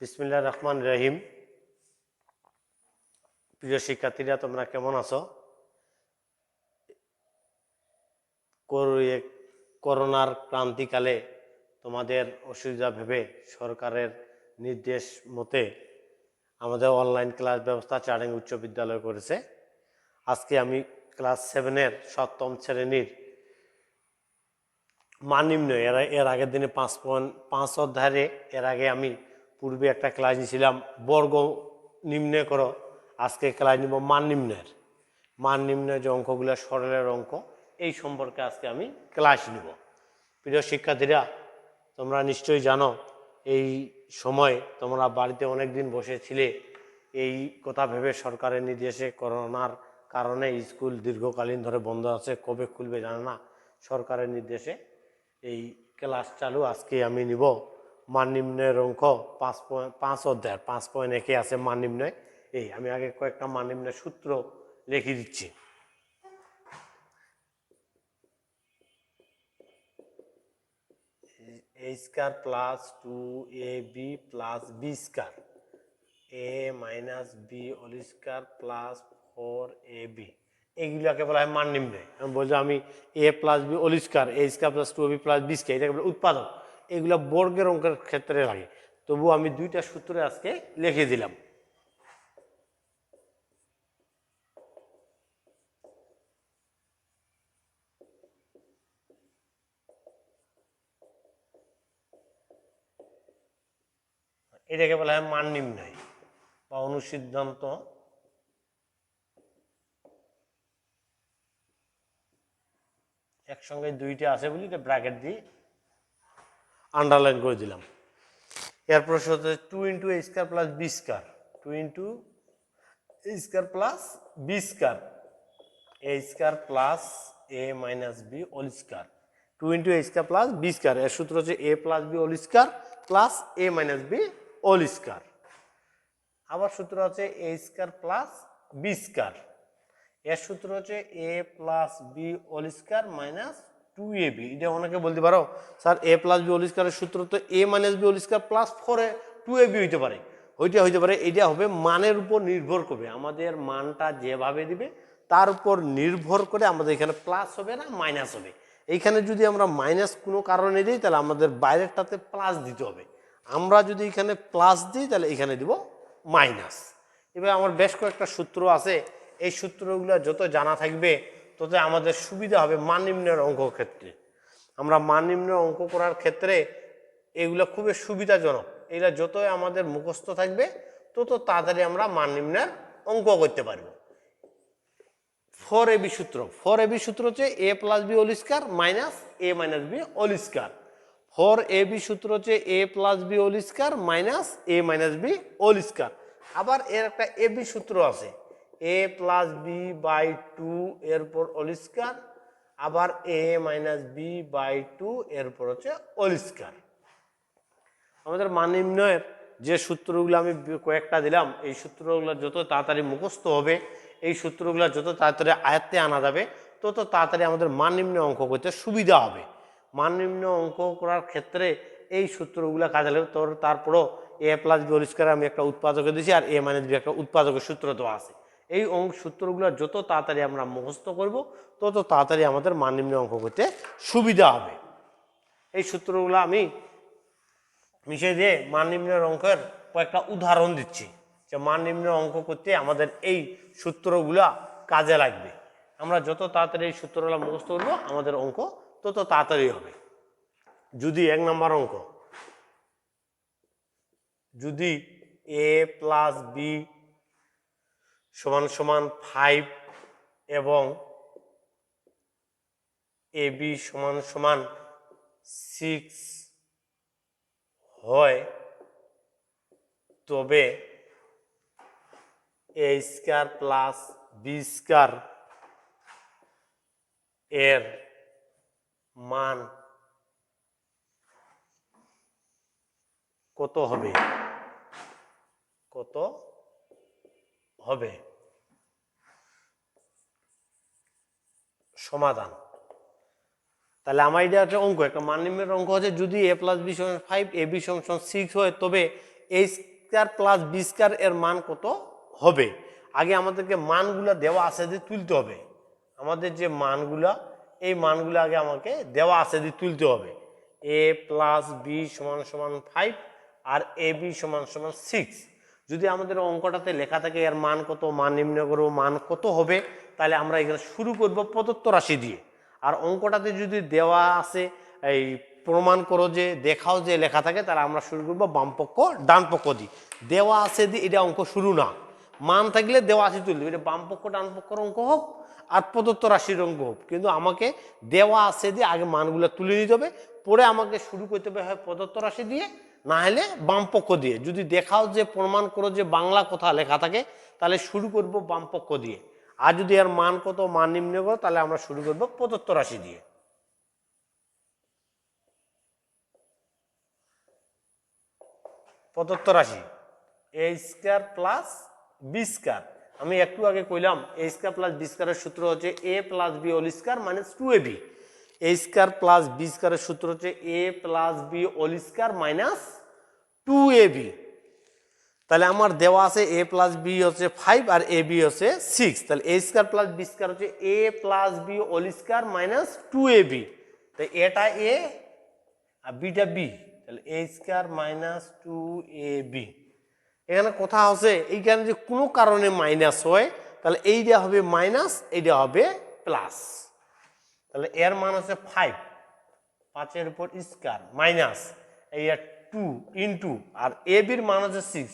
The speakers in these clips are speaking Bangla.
বিসমিল্লাহির রহমানির রহিম। প্রিয় শিক্ষার্থীরা, তোমরা কেমন আছো? করোনার ক্রান্তিকালে তোমাদের অসুবিধা ভেবে সরকারের নির্দেশ মতে আমাদের অনলাইন ক্লাস ব্যবস্থা চারিং উচ্চ বিদ্যালয় করেছে। আজকে আমি ক্লাস 7-এর 7ম শ্রেণীর মান নির্ণয় এর আগের দিনে 5 অধ্যায়ে এর আগে আমি পূর্বে একটা ক্লাস নিয়েছিলাম বর্গ নির্ণয় করো। আজকে ক্লাস নিব মান নির্ণয় যে অঙ্কগুলো সরলের অঙ্ক, এই সম্পর্কে আজকে আমি ক্লাস নিব। প্রিয় শিক্ষার্থীরা, তোমরা নিশ্চয়ই জানো এই সময় তোমরা বাড়িতে অনেক দিন বসেছিলে। এই কথা ভেবে সরকারের নির্দেশে করোনার কারণে স্কুল দীর্ঘকালীন ধরে বন্ধ আছে, কবে খুলবে জানে না। সরকারের নির্দেশে এই ক্লাস চালু। আজকে আমি নিব মান নির্ণয়ের অঙ্ক 5 অধ্যায় 5.1 আছে মান নির্ণয়। আমি আগে কয়েকটা মান নির্ণয়ের সূত্র লিখে দিচ্ছি। a square plus 2ab plus b square a minus b whole square plus 4ab, এইগুলোকে বলা হয় মান নির্ণয়। আমি বলছি আমি a plus b whole square, a square plus 2ab plus b square, এটাকে বলে উৎপাদক। এগুলো বর্গের অঙ্কের ক্ষেত্রে লাগে। তবু আমি দুইটা সূত্র আজকে লিখে দিলাম। এটাকে বলা হয় মান নির্ণয় বা অনুসিদ্ধান্ত। একসঙ্গে দুইটা আছে বলি এটা ব্র্যাকেট দিয়ে আন্ডারলাইন করে দিলাম। এরপর হচ্ছে 2 into a square plus b square, 2 into a square plus b square, a square plus a minus b whole square, 2 into a square plus b square. এর সূত্র হচ্ছে a plus b whole square plus a minus b whole square. আবার সূত্র হচ্ছে a square plus b square. এর সূত্র হচ্ছে a plus b whole square minus 2ab। এটা অনেকে বলতে পারো sir a plus b whole স্কয়ারের সূত্র তো a minus b whole square plus 2ab হইতে পারে। হইতে পারে, এটা হবে মানের উপর নির্ভর করবে। আমাদের মানটা যেভাবে দিবে তার উপর নির্ভর করে আমাদের এখানে প্লাস হবে না মাইনাস হবে। এইখানে যদি আমরা মাইনাস কোনো কারণে দিই তাহলে আমাদের বাইরেরটাতে প্লাস দিতে হবে। আমরা যদি এখানে প্লাস দিই তাহলে এখানে দিব মাইনাস। এবার আমার বেশ কয়েকটা সূত্র আছে, এই সূত্রগুলো যত জানা থাকবে তত আমাদের সুবিধা হবে মান নির্ণয়ের অঙ্ক ক্ষেত্রে। আমরা মান নির্ণয় অঙ্ক করার ক্ষেত্রে এগুলো খুবই সুবিধাজনক। এগুলো যতই আমাদের মুখস্থ থাকবে তত তাড়াতাড়ি আমরা মান নির্ণয়ের অঙ্ক করতে পারবো। 4ab সূত্র হচ্ছে a plus b whole square minus a minus b whole square. 4ab সূত্র হচ্ছে a plus b whole square minus a minus b whole square. আবার এর একটা ab সূত্র আছে, a প্লাস b বাই 2 এরপর হোল স্কয়ার, আবার a মাইনাস b বাই 2 এরপর হচ্ছে হোল স্কয়ার। আমাদের মান নির্ণয়ের যে সূত্রগুলো আমি কয়েকটা দিলাম, এই সূত্রগুলো যত তাড়াতাড়ি মুখস্থ হবে, এই সূত্রগুলো যত তাড়াতাড়ি আয়ত্তে আনা যাবে তত তাড়াতাড়ি আমাদের মান নির্ণয় অঙ্ক করতে সুবিধা হবে। মান নির্ণয় অঙ্ক করার ক্ষেত্রে এই সূত্রগুলো কাজে লাগবে। তারপরও a plus b whole square আমি একটা উৎপাদকে দিয়েছি আর a মাইনাস b একটা উৎপাদকের সূত্র দেওয়া আছে। এই সূত্রগুলো যত তাড়াতাড়ি আমরা মুখস্থ করব তত তাড়াতাড়ি আমাদের মান নির্ণয় অঙ্ক করতে সুবিধা হবে। এই সূত্রগুলো আমি মিশিয়ে দিয়ে মান নির্ণয়ের অঙ্কের কয়েকটা উদাহরণ দিচ্ছি যে মান নির্ণয় অঙ্ক করতে আমাদের এই সূত্রগুলা কাজে লাগবে। আমরা যত তাড়াতাড়ি এই সূত্রগুলো মুখস্থ করবো আমাদের অঙ্ক তত তাড়াতাড়ি হবে। যদি 1 নম্বর অঙ্ক, যদি a প্লাস b সমান সমান 5 এবং ab সমান সমান 6 হয়, তবে a square plus b square এর মান কত হবে? সমাধান। তাহলে আমার এটা হচ্ছে অঙ্ক, একটা মান নির্ণয়ের অঙ্ক হচ্ছে যদি a প্লাস b সমান 5 ab সমান 6 হয় তবে এ স্কয়ার প্লাস বি স্কয়ার এর মান কত হবে। আগে আমাদেরকে মানগুলো দেওয়া আছে দিয়ে তুলতে হবে। আমাদের যে মানগুলা, এই মানগুলো আগে আমাকে দেওয়া আছে দিয়ে তুলতে হবে। এ প্লাস বি সমান সমান 5 আর এ বি সমান সমান 6। যদি আমাদের অঙ্কটাতে লেখা থাকে এর মান কত, মান নির্ণয় করব, মান কত হবে, তাহলে আমরা এখানে শুরু করব প্রদত্ত রাশি দিয়ে। আর অঙ্কটাতে যদি দেওয়া আছে এই প্রমাণ করো যে, দেখাও যে লেখা থাকে, তাহলে আমরা শুরু করবো বাম পক্ষ ডান পক্ষ দিয়ে। দেওয়া আছে দিয়ে এটা অঙ্ক শুরু না, মান থাকলে দেওয়া আছে তুলবে, এটা বাম পক্ষ ডান পক্ষের অঙ্ক হোক আর প্রদত্ত রাশির অঙ্ক হোক, কিন্তু আমাকে দেওয়া আছে দিয়ে আগে মানগুলো তুলে নিতে হবে, পরে আমাকে শুরু করতে হবে হয় প্রদত্ত রাশি দিয়ে, না হলে বাম পক্ষ দিয়ে। যদি দেখাও যে প্রমাণ করো যে বাংলা কথা লেখা থাকে, তাহলে শুরু করব বাম পক্ষ দিয়ে। আর যদি এর মান কত, মান নির্ণয় করো, তাহলে আমরা শুরু করব প্রদত্ত রাশি দিয়ে। প্রদত্ত রাশি a square plus B square. আমি একটু আগে কইলাম এ স্কয়ার প্লাস বি স্কয়ারের সূত্র হচ্ছে a plus B whole square minus 2ab। A square plus b স্কয়ারের সূত্র হচ্ছে a plus B whole square minus 2ab। তাহলে আমার দেওয়া আছে এ প্লাস বি হচ্ছে 5 আর এ বি হচ্ছে 6। তাহলে a square plus B square হচ্ছে a plus B whole square minus 2ab। তাই এটা এ আর বিটা বি, তাহলে এ স্কয়ার মাইনাস 2ab। এখানে কথা আছে এইখানে যে কোনো কারণে মাইনাস হয়, তাহলে এইটা হবে মাইনাস, এইটা হবে প্লাস। তাহলে এর মান হচ্ছে 5, 5-এর উপর স্কয়ার মাইনাস এই 2 ইন্টু, আর এ বির মান হচ্ছে 6।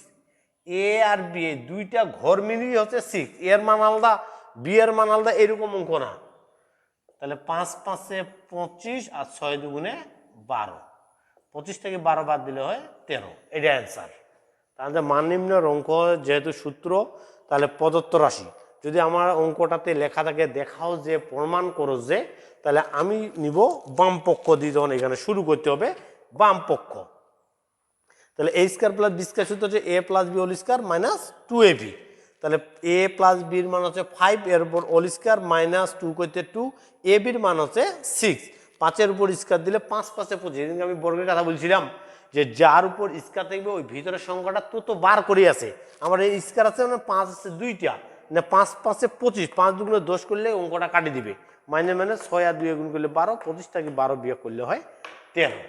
এ আর বি দুইটা ঘর মিলিয়ে হচ্ছে 6, এর মান আলাদা বি এর মান আলাদা, এরকম অঙ্ক না। তাহলে 5 5-এ 25 আর 6 দুগুণে 12, 25 থেকে 12 বাদ দিলে হয় 13। এটা অ্যান্সার। তাহলে মান নির্ণয়ের অঙ্ক যেহেতু সূত্র, তাহলে প্রদত্ত রাশি যদি আমার অঙ্কটাতে লেখা থাকে দেখাও যে প্রমাণ করো যে, তাহলে আমি নিব বাম পক্ষ দিয়ে, যখন এখানে শুরু করতে হবে বাম পক্ষ। তাহলে a square plus B square সূত্র হচ্ছে a plus B whole square minus 2ab। তাহলে এ প্লাস বির মান হচ্ছে 5, এর উপর হোল স্কয়ার মাইনাস 2 করতে 2, এ বির মান হচ্ছে 6। 5-এর উপর স্কয়ার দিলে 5 5-এ 25। আমি বর্গের কথা বলছিলাম যে যার উপর স্কয়ার থাকবে ওই ভিতরের সংখ্যাটা তো বার করে আছে। আমার এই স্কয়ার আছে মানে 5 আছে দুইটা, না 5 5-এ 25, 5 দুগুণে 10 করলে অঙ্কটা কাটি দিবে। মাইনে 6 আর 2 গুণ করলে 12, 25 থেকে 12 বিয়োগ করলে হয় 13।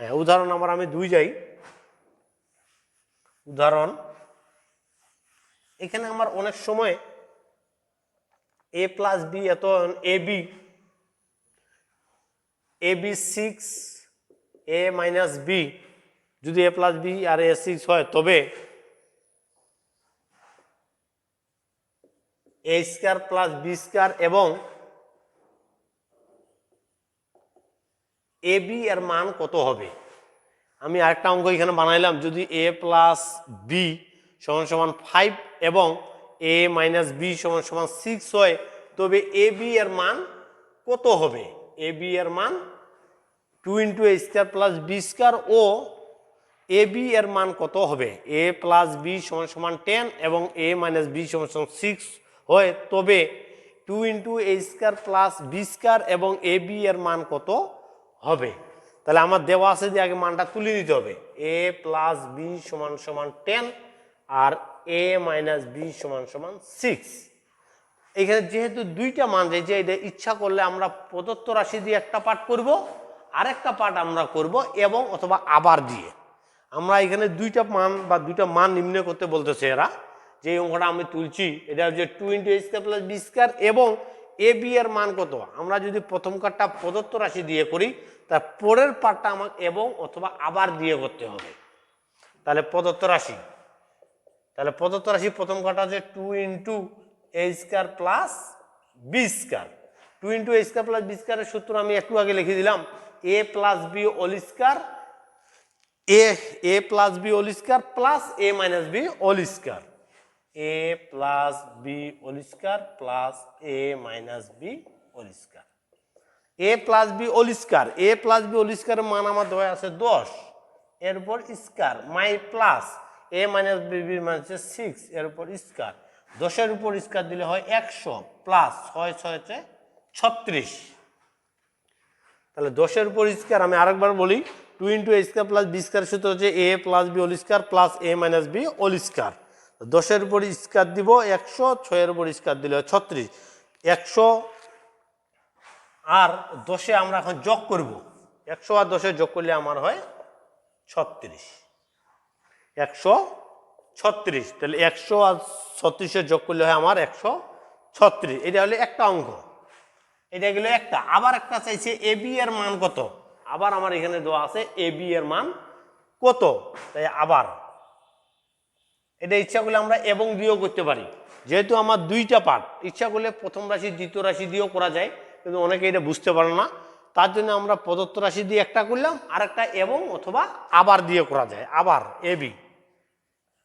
হ্যাঁ, উদাহরণ আমার আমি 2 যাই। উদাহরণ এখানে আমার অনেক সময় এ প্লাস বি এত A B 6 A minus B, যদি এ প্লাস বি আর এ 6 হয়, তবে এ স্কয়ার প্লাস বি স্কয়ার এবং এ বি এর মান কত হবে। আমি আরেকটা অঙ্ক এখানে বানাইলাম, যদি এ প্লাস বি সমান সমান 5 এবং এ মাইনাস বি সমান সমান 6 হয়, তবে এ বি এর মান কত হবে। এ বি এর মান 2 into a square plus B square, O A B এর মান কত হবে। এ প্লাস বি সমান সমান 10 এবং এ মাইনাস বি সমান সমান 6 হয়, তবে 2 into a square plus B square এবং এ বি এর মান কত হবে। তাহলে আমার দেওয়া আছে যে আগে মানটা তুলে নিতে হবে। এ প্লাস বি সমান সমান 10 আর এ মাইনাস বি সমান সমান 6। এখানে যেহেতু দুইটা মান রয়েছে, এটা ইচ্ছা করলে আমরা প্রদত্ত রাশি দিয়ে একটা পার্ট করব, আর একটা পার্ট আমরা করব এবং অথবা আবার দিয়ে। আমরা এখানে দুইটা মান বা দুইটা মান নির্ণয় করতে বলতেছে এরা। যে অঙ্কটা আমি তুলছি এটা হচ্ছে 2 into a square plus B square এবং এ বি এর মান কত। আমরা যদি প্রথম কার্ডটা প্রদত্ত রাশি দিয়ে করি, তার পরের পার্টটা আমাকে এবং অথবা আবার দিয়ে করতে হবে। তাহলে প্রদত্ত রাশি, তাহলে প্রদত্ত রাশি প্রথম কার্ডটা হচ্ছে 2 into a square plus B square. 2 into a square plus b স্কয়ারের সূত্র আমি একটু আগে লিখে দিলাম, a plus B whole square, a plus B whole square plus a minus b whole square. A plus B whole square plus a minus b whole square. A plus B whole square, a plus B whole স্কয়ারের মান আমার দেওয়া আছে 10, এর উপর square my plus a minus B বির মান হচ্ছে 6, এর উপর স্কয়ার। 10-এর উপর স্কয়ার দিলে হয় 100 প্লাস 6 6 হচ্ছে 36। তাহলে 10-এর উপর স্কয়ার, আমি আরেকবার বলি, two into a square plus b square সূত্র হচ্ছে a plus B whole square plus a minus b whole square. 10-এর উপর স্কোয়ার দিব 100, 6-এর উপর স্কোয়ার দিলে 36। 100 আর 10-এ আমরা এখন যোগ করব। 100 আর 10-এ যোগ করলে আমার হয় 36। 136। তাহলে 100 আর 36-এ যোগ করলে হয় আমার 136। এটা হলে একটা অঙ্ক, এটা গেল একটা। আবার একটা চাইছে এ বি এর মান কত। আবার আমার এখানে দেওয়া আছে এ বি এর মান কত। তাই আবার এটা ইচ্ছা করলে আমরা এবং দিয়েও করতে পারি, যেহেতু আমার দুইটা পার্ট। ইচ্ছা করলে প্রথম রাশি দ্বিতীয় রাশি দিয়েও করা যায়, কিন্তু অনেকে এটা বুঝতে পারে না, তার জন্য আমরা প্রদত্ত রাশি দিয়ে একটা করলাম, আর একটা এবং অথবা আবার দিয়ে করা যায়। আবার এবি,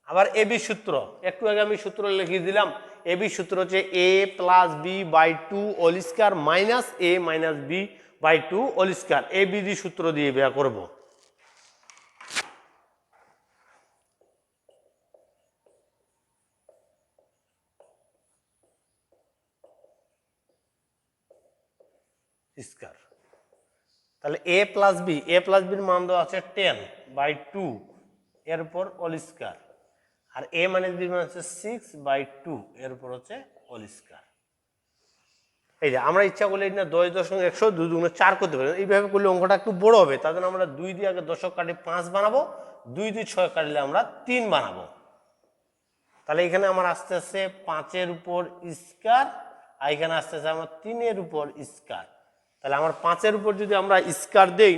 আবার এবি সূত্র একটু আগে আমি সূত্র লিখিয়ে দিলাম। এবি সূত্র হচ্ছে a plus b by 2 whole square minus a minus b by 2 whole square. এবিডি সূত্র দিয়ে বের করব। স্কয়ার, তাহলে এ প্লাস বির মান দেওয়া আছে 10 বাই 2 এর উপর হোল স্কয়ার, আর এ মাইনাস বির মান হচ্ছে 6 বাই 2 এর উপর হচ্ছে হোল স্কয়ার। এই যে আমরা ইচ্ছা করলে এটা 10.100 2 দুগুণে 4 করতে পারি। এইভাবে করলে অঙ্কটা একটু বড় হবে, তার জন্য আমরা 2 দিয়ে আগে দশক কাটি 5 বানাবো, 2 দিয়ে 6 কাটলে আমরা 3 বানাবো। তাহলে এখানে আমার আসতে আসছে 5-এর উপর স্কয়ার, আর এখানে আসতে আসছে আমার 3-এর উপর স্কয়ার। তাহলে আমার 5-এর উপর যদি আমরা স্কয়ার দেই,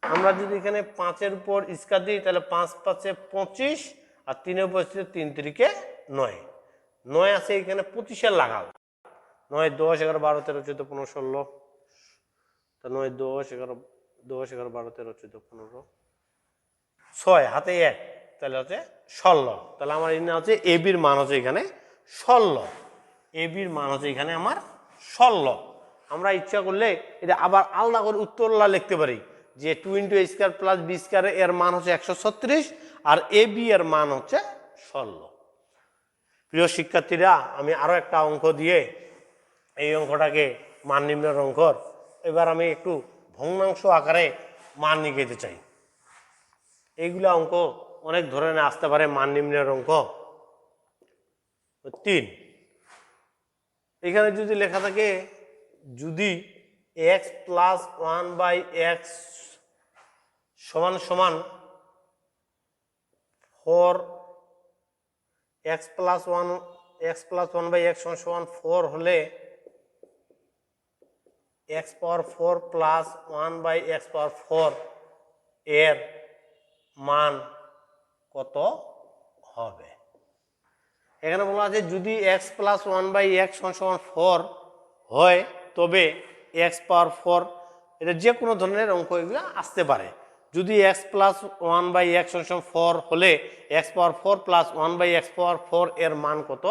আমরা যদি এখানে 5-এর উপর স্কয়ার দিই, তাহলে 5 5 25, আর 3-এর উপর 3 3 9। 9 আছে এখানে 25-এর লাগাও। 9 10 11 12 13 14 15 16, তা 9 10 11 12 13 14 15, 6 হাতে 1, তাহলে হচ্ছে 16। তাহলে আমার এখানে হচ্ছে এ বির মান হচ্ছে এখানে 16। এ বির মান হচ্ছে এখানে আমার 16। আমরা ইচ্ছা করলে এটা আবার আলাদা করে উত্তরলা লিখতে পারি যে 2 into a square plus B square এর মান হচ্ছে 136, আর এ বি এর মান হচ্ছে 16। প্রিয় শিক্ষার্থীরা, আমি আরো একটা অঙ্ক দিয়ে এই অঙ্কটাকে মান নির্ণয়ের অঙ্ক, এবার আমি একটু ভগ্নাংশ আকারে মান নির্ণয় চাই। এইগুলা অঙ্ক অনেক ধরনের আসতে পারে। মান নির্ণয়ের অঙ্ক 3, এখানে যদি লেখা থাকে যদি এক্স প্লাস 1 বাই এক্স সমান সমান 4, এক্স প্লাস 1 বাই এক্স সমান সমান 4 হলে x power 4 plus 1 by x power 4 এর মান কত হবে। এখানে বলা আছে যদি এক্স প্লাস 1 বাই এক্স সমান সমান 4 হয়, তবে এক্স পাওয়ার 4, এটা যে কোনো ধরনের অঙ্ক এগুলো আসতে পারে। যদি এক্স প্লাস 1 বাই এক্স সমান সমান 4 হলে x power 4 plus 1 by x power 4 এর মান কত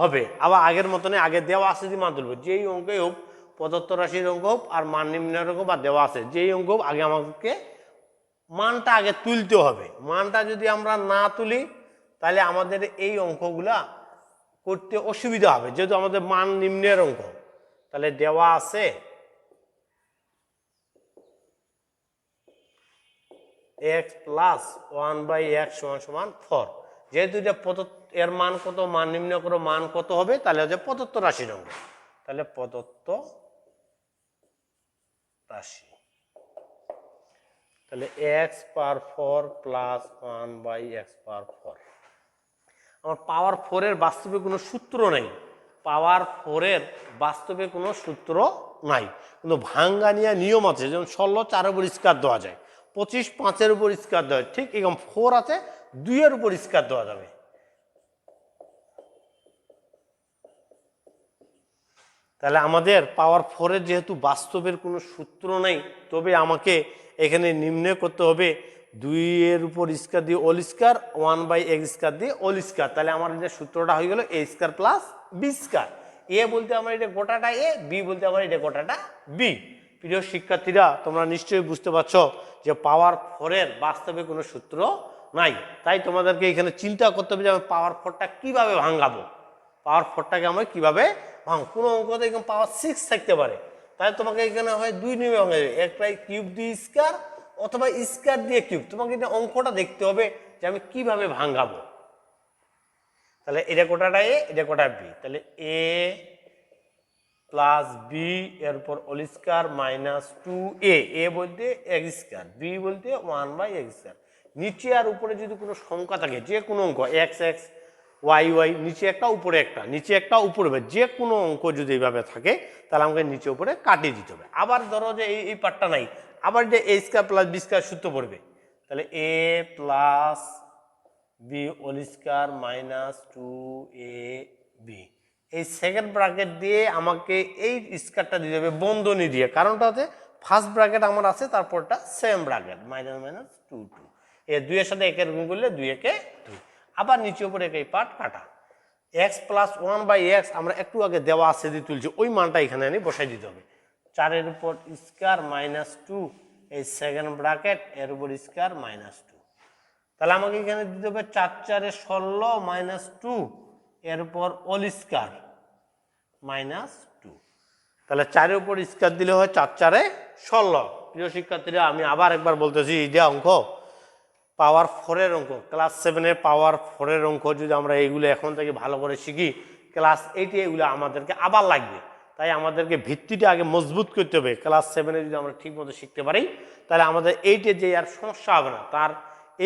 হবে। আবার আগের মতনে আগে দেওয়া আছে যে মান তুলবে, যেই অঙ্কে হোক, প্রদত্ত রাশির অঙ্ক হোক আর মান নির্ণয়ের অঙ্ক বা দেওয়া আছে যেই অঙ্ক হোক, আগে আমাকে মানটা আগে তুলতে হবে। মানটা যদি আমরা না তুলি, তাহলে আমাদের এই অঙ্কগুলা করতে অসুবিধা হবে, যেহেতু আমাদের মান নিম্নের অঙ্ক। তাহলে দেওয়া আছে এক্স প্লাস 1 বাই এক্স সমান সমান 4, যেহেতু এটা এর মান কত, মান নির্ণয় করো, মান কত হবে, তাহলে হচ্ছে প্রদত্ত রাশির অঙ্ক। তাহলে প্রদত্ত রাশি, তাহলে x power 4 plus 1 by x power 4। আমার পাওয়ার 4 এর বাস্তবে কোনো সূত্র নেই, পাওয়ার 4 এর বাস্তবে কোনো সূত্র নাই, কিন্তু ভাঙ্গানিয়া নিয়ম আছে। যেমন 16 4 উপর স্কয়ার দেওয়া যায়, 25 5-এর উপর স্কয়ার দেওয়া যায়, ঠিক এরকম 4 আছে 2 এর উপর স্কয়ার দেওয়া যাবে। তাহলে আমাদের পাওয়ার 4 এর যেহেতু বাস্তবের কোনো সূত্র নেই, তবে আমাকে এখানে নির্ণয় করতে হবে 2 এর উপর স্কয়ার দিয়ে whole square, 1 by X square দিয়ে হোল স্কয়ার। তাহলে আমার যে সূত্রটা হয়ে গেল A square plus B square. A বলতে আমার এটা গোটাটা এ, বি বলতে আমার এটা গোটাটা বি। প্রিয় শিক্ষার্থীরা, তোমরা নিশ্চয়ই বুঝতে পারছো যে পাওয়ার 4 এর বাস্তবে কোনো সূত্র নাই। তাই তোমাদেরকে এখানে চিন্তা করতে হবে যে আমি পাওয়ার 4টা কিভাবে ভাঙাবো, পাওয়ার 4টাকে আমরা কিভাবে ভাঙ। কোনো অঙ্কতে এরকম পাওয়ার 6 থাকতে পারে, তাহলে তোমাকে এখানে হয় দুই নিয়মে ভাঙা যাবে, একটা কিউব দিয়ে স্কয়ার অথবা স্কয়ার দিয়ে কিউব। তোমাকে এটা অঙ্কটা দেখতে হবে যে আমি কিভাবে ভাঙাবো। তাহলে এটা কোটাটা এ, এটা কোটা বি, তাহলে এ প্লাস বি এর উপর হোল স্কয়ার মাইনাস 2a, এ বলতে এক্স স্কয়ার, বি বলতে 1/x স্কয়ার। নিচে আর উপরে যদি কোনো সংখ্যা থাকে, যে কোনো অঙ্ক এক্স এক্স ওয়াই ওয়াই, নিচে একটা উপরে একটা, নিচে একটা উপরে, যে কোনো অঙ্ক যদি এইভাবে থাকে তাহলে আমাকে নিচে উপরে কাটিয়ে দিতে হবে। আবার ধরো যে এই পার্টটা নাই, আবার যে a square plus B square সূত্র পড়বে, তাহলে এ plus B whole square minus 2ab, এই সেকেন্ড ব্র্যাকেট দিয়ে আমাকে এই স্কয়ারটা দিতে হবে বন্ধনী দিয়ে, কারণটা হচ্ছে ফার্স্ট ব্র্যাকেট আমার আছে, তারপরটা সেম ব্র্যাকেট মাইনাস মাইনাস 2 2, এই দুইয়ের সাথে একের গুণ করলে 2 একে 2, আবার নিচে উপরে এই পার্ট কাটা। এক্স প্লাস 1/x আমরা একটু আগে দেওয়া আছে দিয়ে তুলছি, ওই মানটা এখানে এনে বসাই দিতে হবে। 4 উপর স্কয়ার মাইনাস 2, এই সেকেন্ড ব্র্যাকেট এর উপর স্কয়ার মাইনাস 2, তাহলে আমাকে এখানে দিতে হবে 4 4 16 মাইনাস 2 এর উপর হোল স্কয়ার মাইনাস 2, তাহলে 4 এর উপর স্কয়ার দিলে হয় 4 4 16। প্রিয় শিক্ষার্থীরা, আমি আবার একবার বলতেছি, এই যে অঙ্ক পাওয়ার 4 এর অঙ্ক, ক্লাস 7 এর পাওয়ার 4 এর অঙ্ক যদি আমরা এইগুলো এখন থেকে ভালো করে শিখি, ক্লাস 8 এ এগুলো আমাদেরকে আবার লাগবে। তাই আমাদেরকে ভিত্তিটা আগে মজবুত করতে হবে। ক্লাস 7 এ যদি আমরা ঠিক মতো শিখতে পারি তাহলে আমাদের 8 এ যে আর সমস্যা হবে না। তার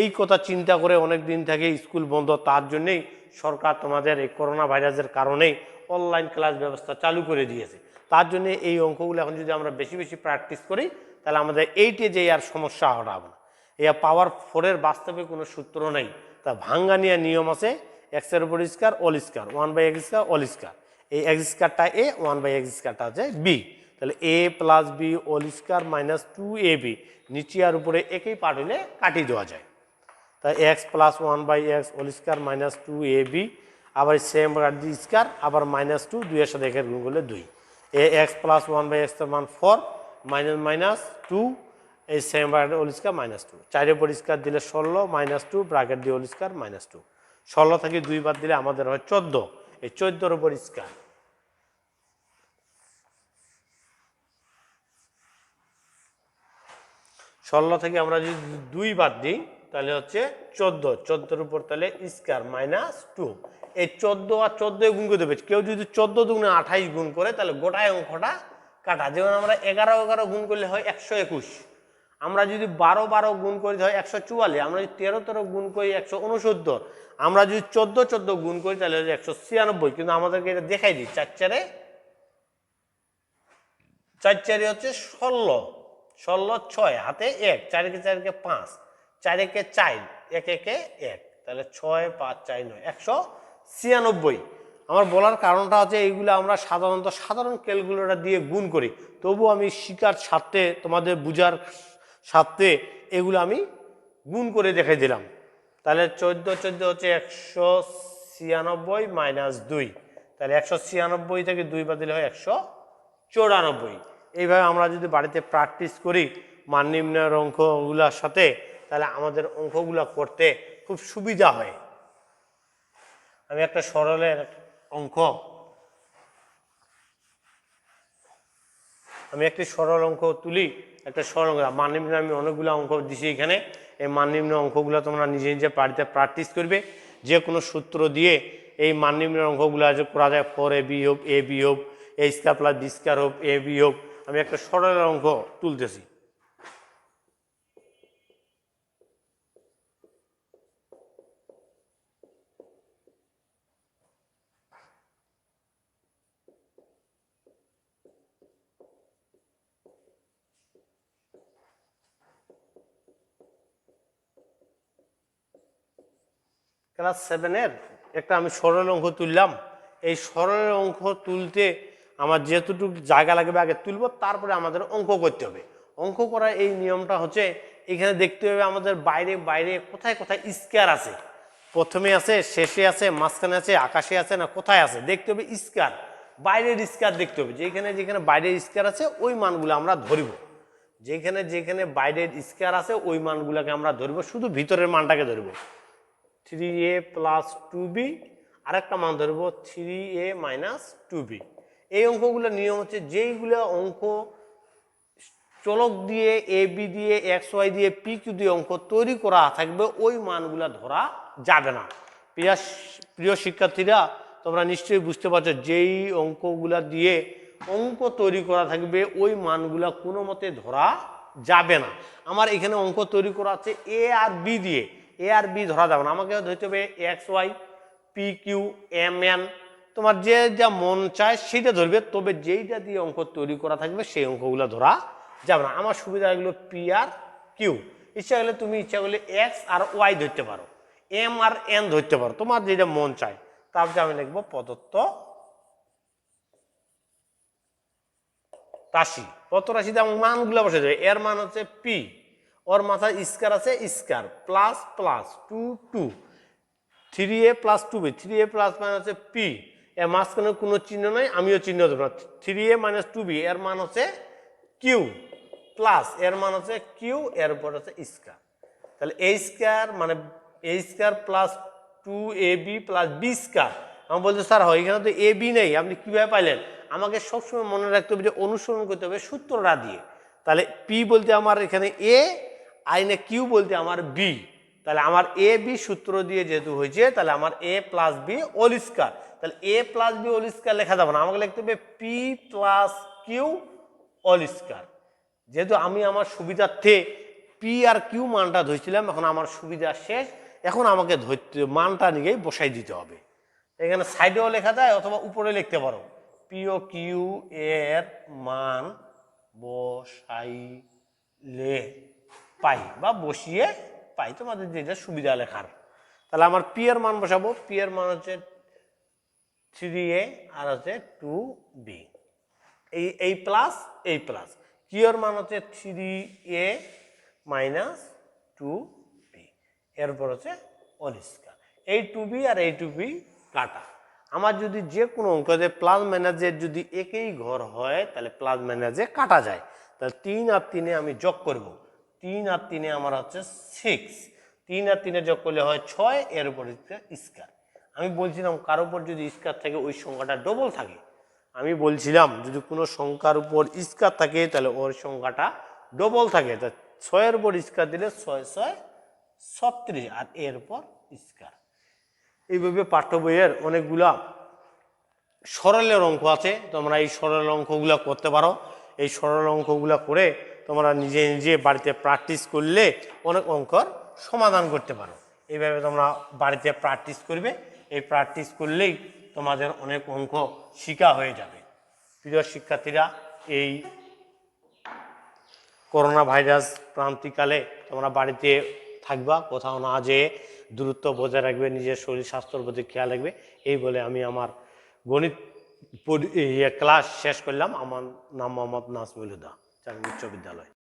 এই কথা চিন্তা করে অনেক দিন থেকে স্কুল বন্ধ, তার জন্যই সরকার তোমাদের এই করোনা ভাইরাসের কারণেই অনলাইন ক্লাস ব্যবস্থা চালু করে দিয়েছে। তার জন্য এই অঙ্কগুলো এখন যদি আমরা বেশি বেশি প্র্যাকটিস করি তাহলে আমাদের 8 এ যে আর সমস্যা হবে না। এই পাওয়ার 4 এর বাস্তবে কোনো সূত্র নেই, তা ভাঙ্গানিয়া নিয়ম আছে, এক্স এর উপর square whole square 1/x square whole square, এই এক্স স্কয়ারটা এ, 1/x স্কয়ারটা আছে বি, তাহলে এ plus B whole square minus 2ab, নিচে আর উপরে একই পার্ট হলে কাটিয়ে দেওয়া যায়। তাই X plus 1/x whole square minus 2ab, আবার সেম দি স্কয়ার, আবার মাইনাস 2, 2 এর সাথে একের গুণ করলে 2, এ এক্স প্লাস 1/x এর মান 4 মাইনাস মাইনাস 2, এই same bracket whole square minus 2, 4 এর উপর স্কয়ার দিলে 16 মাইনাস 2 ব্র্যাকেট দিয়ে হোল স্কয়ার মাইনাস 2, 16 থেকে 2 বাদ দিলে আমাদের হয় 14, এই 14 এর উপর স্কয়ার, 16 থেকে আমরা যদি 2 বাদ দিই তাহলে হচ্ছে 14, 14 এর উপর তাহলে স্কয়ার মাইনাস 2, এই 14 আর 14 গুণ করে দেবে। কেউ যদি 14 দুগুণে 28 গুণ করে তাহলে গোটায় অঙ্কটা কাটা। যেমন আমরা 11 11 গুণ করলে হয় 121, আমরা যদি 12 12 গুণ করি হয় 144, আমরা যদি 13 13 গুণ করি 169, আমরা যদি 14 14 গুণ করি তাহলে 196। কিন্তু আমাদেরকে এটা দেখাই দিই, 4 4 4 4 হচ্ছে 16, 16 6 হাতে 1, 4 কে 4 কে 5, 4 একে 4, 1 একে 1, তাহলে 6 5 4 9 196। আমার বলার কারণটা হচ্ছে এইগুলো আমরা সাধারণত সাধারণ ক্যালকুলেটর দিয়ে গুণ করি, তবু আমি শিকার স্বার্থে তোমাদের বুঝার স্বার্থে এগুলো আমি গুণ করে দেখাই দিলাম। তাহলে 14 14 হচ্ছে 196 মাইনাস 2, তাহলে 196 থেকে 2 বাদ দিলে হয় 194। এইভাবে আমরা যদি বাড়িতে প্র্যাকটিস করি মান নির্ণয়ের অঙ্কগুলোর সাথে, তাহলে আমাদের অঙ্কগুলো করতে খুব সুবিধা হয়। আমি একটা সরলের অঙ্ক, আমি একটি সরল অঙ্ক তুলি, একটা সরল অঙ্ক মান নির্ণয় আমি অনেকগুলো অঙ্ক দিছি এখানে। এই মান নির্ণয় অঙ্কগুলো তোমরা নিজে নিজে বাড়িতে প্র্যাকটিস করবে। যে কোনো সূত্র দিয়ে এই মান নির্ণয় অঙ্কগুলো করা যায়, 4ab হোক, ab হোক, a square plus b square হোক, ab হোক। আমি একটা সরল অঙ্ক তুলতেছি। ক্লাস 7 এর একটা আমি সরল অঙ্ক তুললাম। এই সরল অঙ্ক তুলতে আমার যেতটুকু জায়গা লাগবে আগে তুলব, তারপরে আমাদের অঙ্ক করতে হবে। অঙ্ক করার এই নিয়মটা হচ্ছে, এখানে দেখতে হবে আমাদের বাইরে বাইরে কোথায় কোথায় স্কয়ার আছে, প্রথমে আছে, শেষে আছে, মাঝখানে আছে, আকাশে আছে, না কোথায় আছে দেখতে হবে। স্কয়ার, বাইরের স্কয়ার দেখতে হবে, যেখানে যেখানে বাইরের স্কয়ার আছে ওই মানগুলো আমরা ধরব, যেখানে যেখানে বাইরের স্কয়ার আছে ওই মানগুলোকে আমরা ধরব, শুধু ভিতরের মানটাকে ধরব। 3a প্লাস 2b, আরেকটা মান ধরবো 3a মাইনাস 2b। এই অঙ্কগুলোর নিয়ম হচ্ছে যেইগুলো অঙ্ক চলক দিয়ে এ বি দিয়ে এক্স ওয়াই দিয়ে পি কিউ দিয়ে অঙ্ক তৈরি করা থাকবে ওই মানগুলা ধরা যাবে না। প্রিয় শিক্ষার্থীরা, তোমরা নিশ্চয়ই বুঝতে পারছো যেই অঙ্কগুলা দিয়ে অঙ্ক তৈরি করা থাকবে ওই মানগুলা কোনো মতে ধরা যাবে না। আমার এখানে অঙ্ক তৈরি করা আছে এ আর বি দিয়ে, এ আর বি ধরা যাবে না, আমাকে ধরতে হবে X Y P Q M N, তোমার যে যা মন চায় সেটা ধরবে, তবে যেইটা দিয়ে অঙ্ক তৈরি করা থাকবে সেই অঙ্কগুলো ধরা যাবে না। আমার সুবিধা এগুলো পি আর কিউ, ইচ্ছা করলে তুমি ইচ্ছা করলে এক্স আর ওয়াই ধরতে পারো, এম আর এন ধরতে পারো, তোমার যেটা মন চায়। তারপরে আমি লিখবো প্রদত্ত রাশি, প্রদত্ত রাশিতে আমার মানগুলো বসে যাবে। এর মান হচ্ছে পি, ওর মাথায় স্কয়ার আছে square, plus plus two two, 3a plus 2b, 3a plus মানে হচ্ছে পি, এর মাঝখানে কোনো চিহ্ন নাই, আমিও চিহ্ন দেবো না, 3a মাইনাস 2b, এর মান হচ্ছে কিউ, প্লাস এর মান হচ্ছে কিউ, এর উপর হচ্ছে স্কয়ার। তাহলে এ স্কয়ার মানে a square plus 2ab plus B square. আমি বলছি স্যার হয় এখানে তো এ বি নেই, আপনি কীভাবে পাইলেন? আমাকে সবসময় মনে রাখতে হবে যে অনুসরণ করতে হবে সূত্রটা দিয়ে। তাহলে পি বলতে আমার এখানে এ, আইনে কিউ বলতে আমার বি, তাহলে আমার এ বি সূত্র দিয়ে যেহেতু হয়েছে তাহলে আমার A plus B whole square, তাহলে এ প্লাস বি হোল স্কয়ার লেখা যাবে না, আমাকে লিখতে হবে P plus Q whole square. যেহেতু আমি আমার সুবিধার্থে পি আর কিউ মানটা ধরছিলাম, এখন আমার সুবিধা শেষ, এখন আমাকে ধরতে মানটা নিয়েই বসাই দিতে হবে। এখানে সাইডেও লেখা যায় অথবা উপরে লিখতে পারো, পি ও কিউ এর মান বসাইলে পাই বা বসিয়ে পাই, তোমাদের যেটা সুবিধা লেখার। তাহলে আমার পি এর মান বসাবো, পি এর মান হচ্ছে 3a আর হচ্ছে 2b, এই প্লাস এই প্লাস, কিউ এর মান হচ্ছে 3a মাইনাস 2b, এরপর হচ্ছে হোল স্কয়ার। এই 2b আর এই 2b কাটা। আমার যদি যে কোনো অঙ্কে প্লাস মাইনাসের যদি একই ঘর হয় তাহলে প্লাস মাইনাসে কাটা যায়। তাহলে 3 আর 3-এ আমি যোগ করব, 3 আর 3-এ আমার হচ্ছে 6, 3 আর 3-এ যোগ করলে হয় 6, এর উপর স্কয়ার। আমি বলছিলাম কারোর উপর যদি স্কয়ার থাকে ওই সংখ্যাটা ডবল থাকে, আমি বলছিলাম যদি কোনো সংখ্যার উপর স্কয়ার থাকে তাহলে ওর সংখ্যাটা ডবল থাকে। তা 6-এর উপর স্কয়ার দিলে 6 6 36 আর এর উপর স্কয়ার। এইভাবে পাঠ্য বইয়ের অনেকগুলা সরলের অঙ্ক আছে, তোমরা এই সরল অঙ্কগুলো করতে পারো। এই সরল অঙ্কগুলো করে তোমরা নিজে নিজে বাড়িতে প্র্যাকটিস করলে অনেক অঙ্কর সমাধান করতে পারো। এইভাবে তোমরা বাড়িতে প্র্যাকটিস করবে, এই প্র্যাকটিস করলেই তোমাদের অনেক অঙ্ক শিখা হয়ে যাবে। প্রিয় শিক্ষার্থীরা, এই করোনা ভাইরাস ক্রান্তিকালে তোমরা বাড়িতে থাকবা, কোথাও না যেয়ে দূরত্ব বজায় রাখবে, নিজের শরীর স্বাস্থ্যের প্রতি খেয়াল রাখবে। এই বলে আমি আমার গণিত ক্লাস শেষ করলাম। আমার নাম মোহাম্মদ নাজমুল হুদা, চারুল উচ্চ বিদ্যালয়।